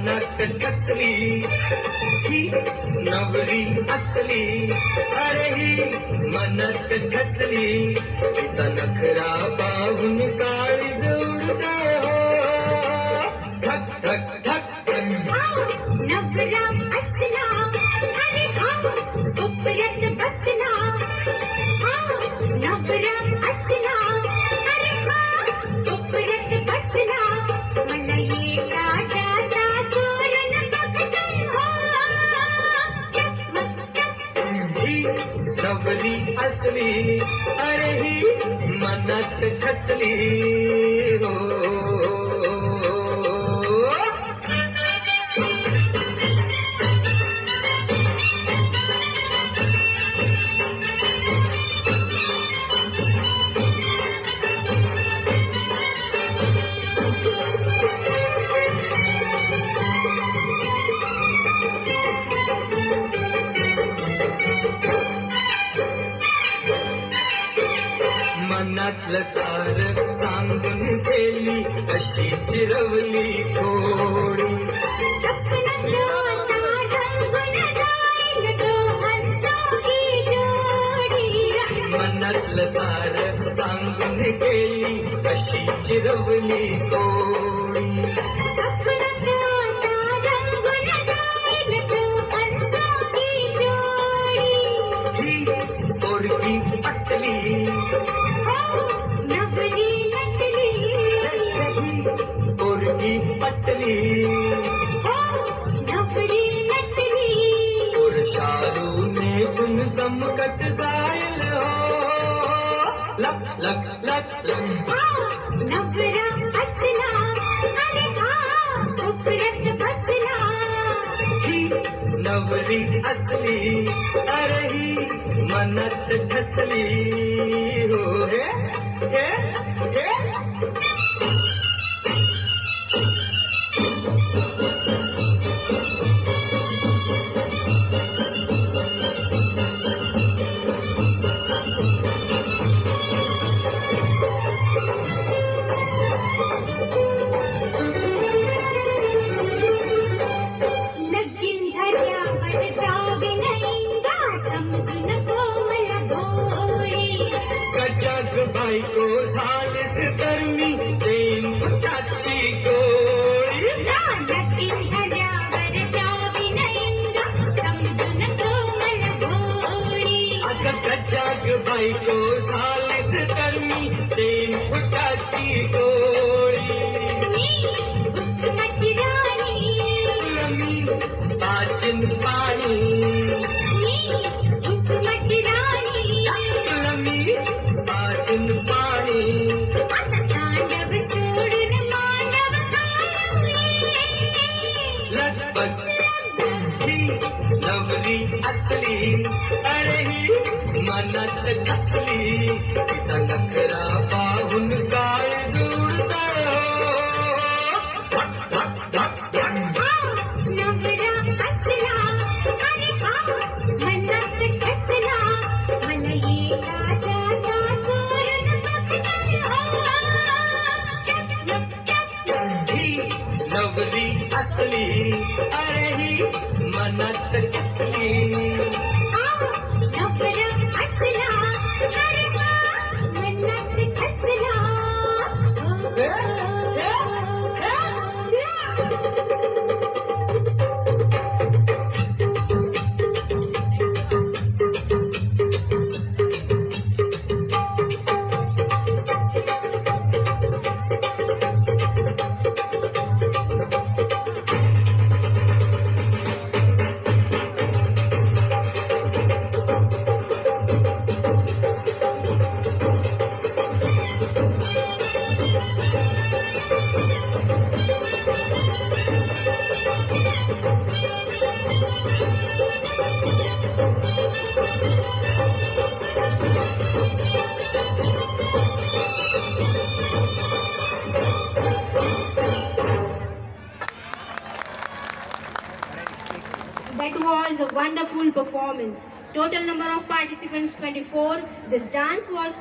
मनात कसली ही नवरी असली, अरे ही मनात कसली, तिचा नखरा पाहून काळी उडते हो, धक धक धक धक. नवरा असला अरे हा कोपऱ्यात बसला, नवरा असला अरे हा कोपऱ्यात बसला, मला एका जाता चोरण बघतो हो, ही नवरी असली, अरे ही मनात खचली हो. मनातलं सार सांगून गेली, अशी चिरवली थोडी, मनातलं सार सांगून गेली, अशी चिरवली थोडी, ही पोरगी पटली, नवरी नटली, पोरगी पटली, नवरी नटली, और शालूने सुन चमकत जायल हो, लक लक लक लक. नवरा असला अरे हा कोपऱ्यात बसला, ही नवरी असली, अरे ही मनात खचली हो. हे हे हे लगीन झाल्यावर जावे नाही गा, समजून कोमल भोळी, कचाक बायको झालीस तर मी देईन पुटाची गोळी. लगीन झाल्यावर जावे नाही गा, समजून कोमल भोळी, अगं कचाक बायको झालीस तर मी देईन पुटाची गोळी. कुसुमाची राणी, मी पाचन पाणी, कुसुमाची राणी, तुला मी पाचन पाणी, आता तांडव सोडून मांडव खावी, लगबग ही नवरी असली, अरे ही मनात खचली, तिचा नखरा पाहून काळ जुळतो हो, धक धक धक धक. नवरा असला अरे हा मनात कसला, मला एका जाता चोरण बघतो हो, ही नवरी असली, अरे ही मनात खचली. नवरा असला अरे हा मनात कसला. That was a wonderful performance. Total number of participants 24. This dance was